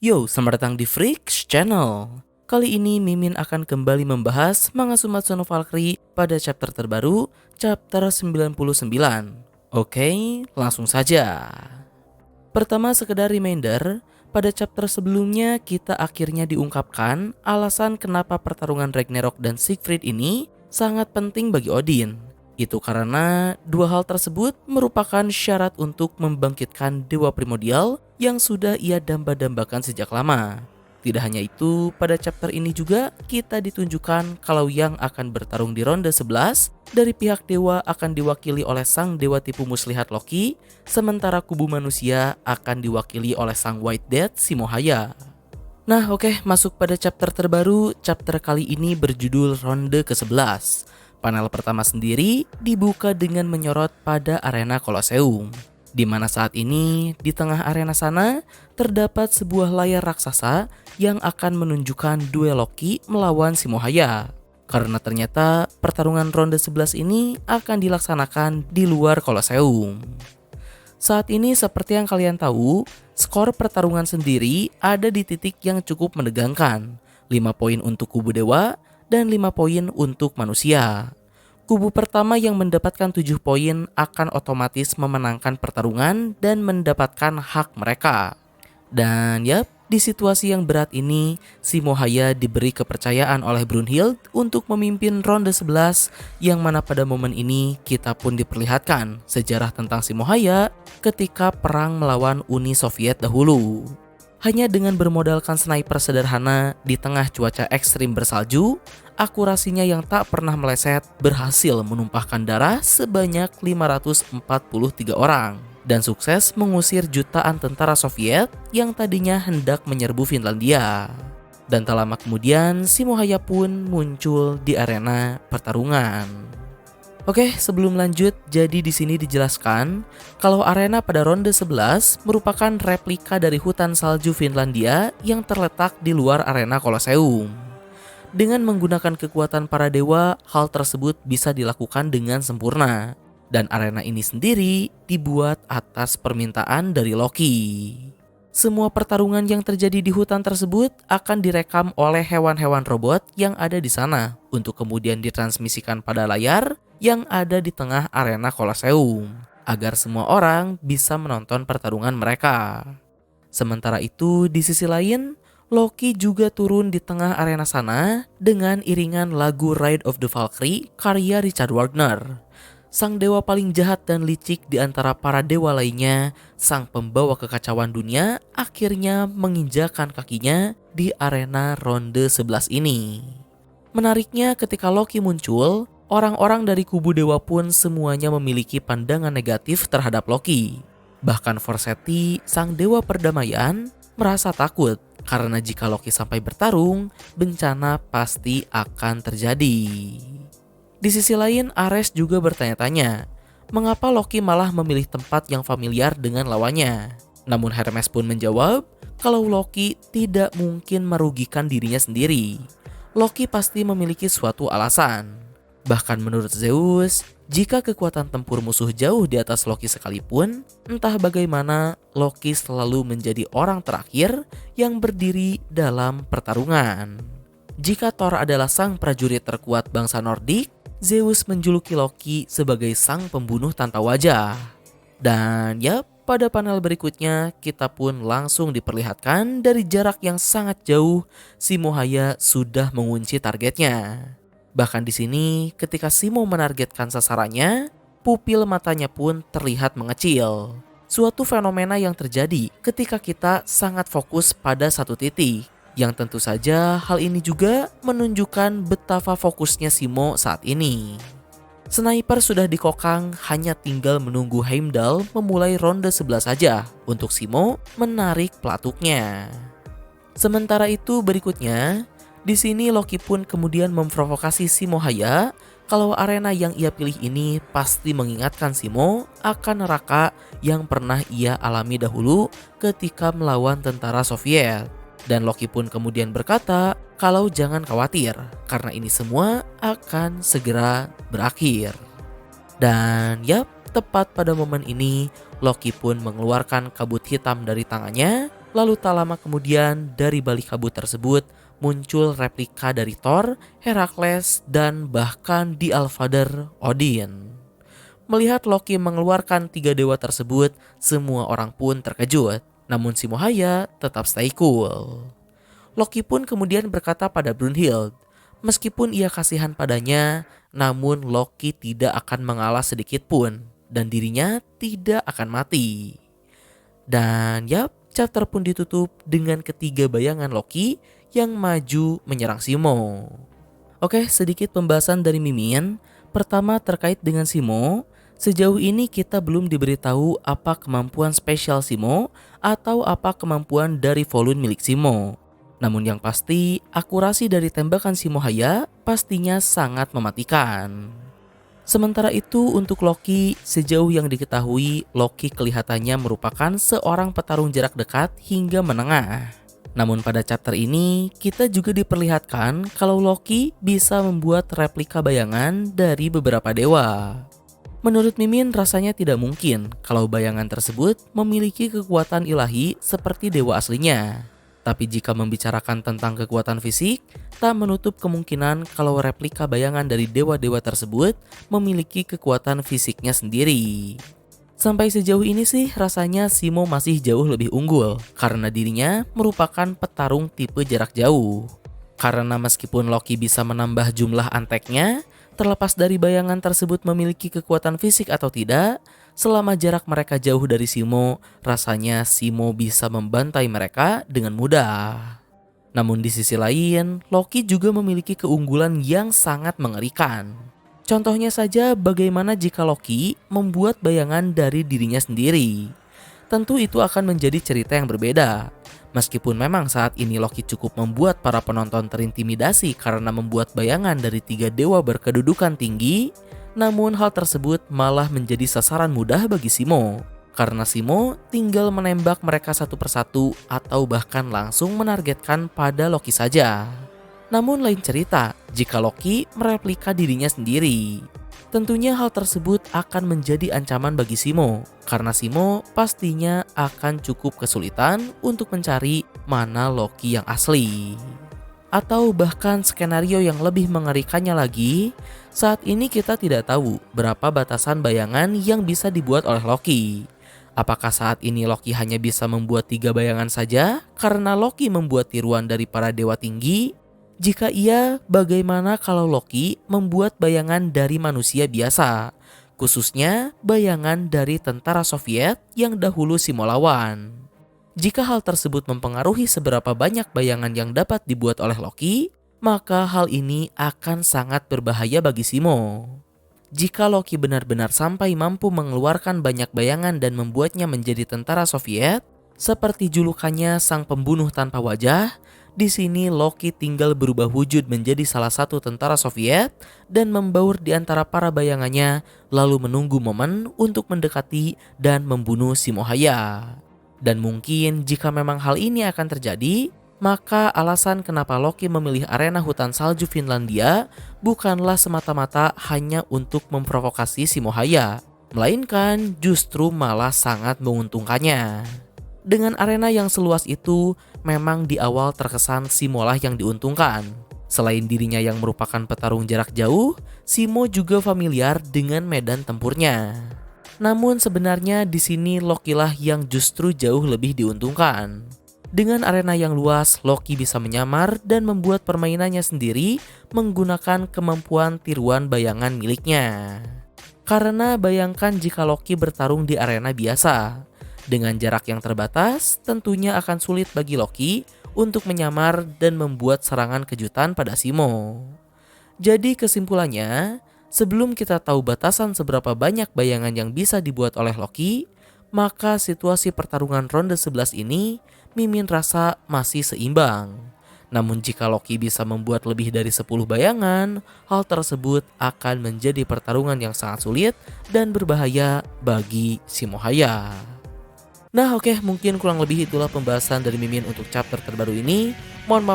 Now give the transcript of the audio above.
Yo, selamat datang di Freaks Channel. Kali ini Mimin akan kembali membahas manga Sumatsu no Valkyrie pada chapter terbaru, chapter 99. Oke, langsung saja. Pertama sekedar reminder, pada chapter sebelumnya kita akhirnya diungkapkan alasan kenapa pertarungan Ragnarok dan Siegfried ini sangat penting bagi Odin. Itu karena dua hal tersebut merupakan syarat untuk membangkitkan dewa primordial yang sudah ia damba-dambakan sejak lama. Tidak hanya itu, pada chapter ini juga kita ditunjukkan kalau yang akan bertarung di ronde 11 dari pihak dewa akan diwakili oleh sang dewa tipu muslihat Loki, sementara kubu manusia akan diwakili oleh sang White Death Simohaya. Nah oke, masuk pada chapter terbaru. Chapter kali ini berjudul ronde ke-11. Panel pertama sendiri dibuka dengan menyorot pada arena Colosseum, di mana saat ini di tengah arena sana terdapat sebuah layar raksasa yang akan menunjukkan duel Loki melawan Simohaya. Karena ternyata pertarungan ronde 11 ini akan dilaksanakan di luar Colosseum. Saat ini seperti yang kalian tahu, skor pertarungan sendiri ada di titik yang cukup menegangkan. 5 poin untuk kubu dewa dan 5 poin untuk manusia. Kubu pertama yang mendapatkan 7 poin akan otomatis memenangkan pertarungan dan mendapatkan hak mereka. Dan yap, di situasi yang berat ini, Simohaya diberi kepercayaan oleh Brunhild untuk memimpin ronde 11, yang mana pada momen ini kita pun diperlihatkan sejarah tentang Simohaya ketika perang melawan Uni Soviet dahulu. Hanya dengan bermodalkan sniper sederhana di tengah cuaca ekstrim bersalju, akurasinya yang tak pernah meleset berhasil menumpahkan darah sebanyak 543 orang dan sukses mengusir jutaan tentara Soviet yang tadinya hendak menyerbu Finlandia. Dan tak lama kemudian Simohaya pun muncul di arena pertarungan. Oke, sebelum lanjut, jadi di sini dijelaskan kalau arena pada ronde 11 merupakan replika dari hutan salju Finlandia yang terletak di luar arena Colosseum. Dengan menggunakan kekuatan para dewa, hal tersebut bisa dilakukan dengan sempurna. Dan arena ini sendiri dibuat atas permintaan dari Loki. Semua pertarungan yang terjadi di hutan tersebut akan direkam oleh hewan-hewan robot yang ada di sana untuk kemudian ditransmisikan pada layar yang ada di tengah arena Colosseum agar semua orang bisa menonton pertarungan mereka. Sementara itu, di sisi lain, Loki juga turun di tengah arena sana dengan iringan lagu Ride of the Valkyrie karya Richard Wagner. Sang dewa paling jahat dan licik di antara para dewa lainnya, sang pembawa kekacauan dunia, akhirnya menginjakan kakinya di arena ronde 11 ini. Menariknya ketika Loki muncul, orang-orang dari kubu dewa pun semuanya memiliki pandangan negatif terhadap Loki. Bahkan Forseti, sang dewa perdamaian, merasa takut karena jika Loki sampai bertarung, bencana pasti akan terjadi. Di sisi lain, Ares juga bertanya-tanya, mengapa Loki malah memilih tempat yang familiar dengan lawannya? Namun Hermes pun menjawab, kalau Loki tidak mungkin merugikan dirinya sendiri. Loki pasti memiliki suatu alasan. Bahkan menurut Zeus, jika kekuatan tempur musuh jauh di atas Loki sekalipun, entah bagaimana Loki selalu menjadi orang terakhir yang berdiri dalam pertarungan. Jika Thor adalah sang prajurit terkuat bangsa Nordik, Zeus menjuluki Loki sebagai sang pembunuh tanpa wajah. Dan ya, pada panel berikutnya kita pun langsung diperlihatkan dari jarak yang sangat jauh Simohaya sudah mengunci targetnya. Bahkan di sini ketika Simo menargetkan sasarannya, pupil matanya pun terlihat mengecil. Suatu fenomena yang terjadi ketika kita sangat fokus pada satu titik. Yang tentu saja hal ini juga menunjukkan betapa fokusnya Simo saat ini. Sniper sudah dikokang, hanya tinggal menunggu Heimdall memulai ronde 11 saja untuk Simo menarik pelatuknya. Sementara itu berikutnya, di sini Loki pun kemudian memprovokasi Simohaya kalau arena yang ia pilih ini pasti mengingatkan Simo akan neraka yang pernah ia alami dahulu ketika melawan tentara Soviet. Dan Loki pun kemudian berkata kalau jangan khawatir karena ini semua akan segera berakhir. Dan yap, tepat pada momen ini Loki pun mengeluarkan kabut hitam dari tangannya Lalu tak lama kemudian dari balik kabut tersebut muncul replika dari Thor, Herakles, dan bahkan The Allfather, Odin. Melihat Loki mengeluarkan 3 dewa tersebut, semua orang pun terkejut. Namun si Mohaya tetap stay cool. Loki pun kemudian berkata pada Brunhild, meskipun ia kasihan padanya, namun Loki tidak akan mengalah sedikit pun dan dirinya tidak akan mati. Dan chapter pun ditutup dengan ketiga bayangan Loki yang maju menyerang Simo. Oke, sedikit pembahasan dari Mimin. Pertama terkait dengan Simo. Sejauh ini kita belum diberitahu apa kemampuan spesial Simo atau apa kemampuan dari Volund milik Simo. Namun yang pasti, akurasi dari tembakan si Mohaya pastinya sangat mematikan. Sementara itu untuk Loki, sejauh yang diketahui, Loki kelihatannya merupakan seorang petarung jarak dekat hingga menengah. Namun pada chapter ini, kita juga diperlihatkan kalau Loki bisa membuat replika bayangan dari beberapa dewa. Menurut Mimin rasanya tidak mungkin kalau bayangan tersebut memiliki kekuatan ilahi seperti dewa aslinya. Tapi jika membicarakan tentang kekuatan fisik, tak menutup kemungkinan kalau replika bayangan dari dewa-dewa tersebut memiliki kekuatan fisiknya sendiri. Sampai sejauh ini sih rasanya Simo masih jauh lebih unggul karena dirinya merupakan petarung tipe jarak jauh. Karena meskipun Loki bisa menambah jumlah anteknya, terlepas dari bayangan tersebut memiliki kekuatan fisik atau tidak, selama jarak mereka jauh dari Simo, rasanya Simo bisa membantai mereka dengan mudah. Namun di sisi lain, Loki juga memiliki keunggulan yang sangat mengerikan. Contohnya saja bagaimana jika Loki membuat bayangan dari dirinya sendiri. Tentu itu akan menjadi cerita yang berbeda. Meskipun memang saat ini Loki cukup membuat para penonton terintimidasi karena membuat bayangan dari 3 dewa berkedudukan tinggi, namun hal tersebut malah menjadi sasaran mudah bagi Simo. Karena Simo tinggal menembak mereka satu persatu atau bahkan langsung menargetkan pada Loki saja. Namun lain cerita jika Loki mereplika dirinya sendiri. Tentunya hal tersebut akan menjadi ancaman bagi Simo. Karena Simo pastinya akan cukup kesulitan untuk mencari mana Loki yang asli. Atau bahkan skenario yang lebih mengerikannya lagi, saat ini kita tidak tahu berapa batasan bayangan yang bisa dibuat oleh Loki. Apakah saat ini Loki hanya bisa membuat 3 bayangan saja karena Loki membuat tiruan dari para dewa tinggi? Jika iya, bagaimana kalau Loki membuat bayangan dari manusia biasa? Khususnya bayangan dari tentara Soviet yang dahulu Simo lawan. Jika hal tersebut mempengaruhi seberapa banyak bayangan yang dapat dibuat oleh Loki, maka hal ini akan sangat berbahaya bagi Simo. Jika Loki benar-benar sampai mampu mengeluarkan banyak bayangan dan membuatnya menjadi tentara Soviet, seperti julukannya sang pembunuh tanpa wajah, di sini Loki tinggal berubah wujud menjadi salah satu tentara Soviet dan membaur di antara para bayangannya, lalu menunggu momen untuk mendekati dan membunuh si Mohaya. Dan mungkin jika memang hal ini akan terjadi, maka alasan kenapa Loki memilih arena hutan salju Finlandia bukanlah semata-mata hanya untuk memprovokasi si Mohaya, melainkan justru malah sangat menguntungkannya. Dengan arena yang seluas itu, memang di awal terkesan Simo lah yang diuntungkan. Selain dirinya yang merupakan petarung jarak jauh, Simo juga familiar dengan medan tempurnya. Namun sebenarnya di sini Loki lah yang justru jauh lebih diuntungkan. Dengan arena yang luas, Loki bisa menyamar dan membuat permainannya sendiri menggunakan kemampuan tiruan bayangan miliknya. Karena bayangkan jika Loki bertarung di arena biasa. Dengan jarak yang terbatas, tentunya akan sulit bagi Loki untuk menyamar dan membuat serangan kejutan pada Simo. Jadi kesimpulannya, sebelum kita tahu batasan seberapa banyak bayangan yang bisa dibuat oleh Loki, maka situasi pertarungan ronde 11 ini Mimin rasa masih seimbang. Namun jika Loki bisa membuat lebih dari 10 bayangan, hal tersebut akan menjadi pertarungan yang sangat sulit dan berbahaya bagi si Mohaya. Nah oke, mungkin kurang lebih itulah pembahasan dari Mimin untuk chapter terbaru ini. Mohon maaf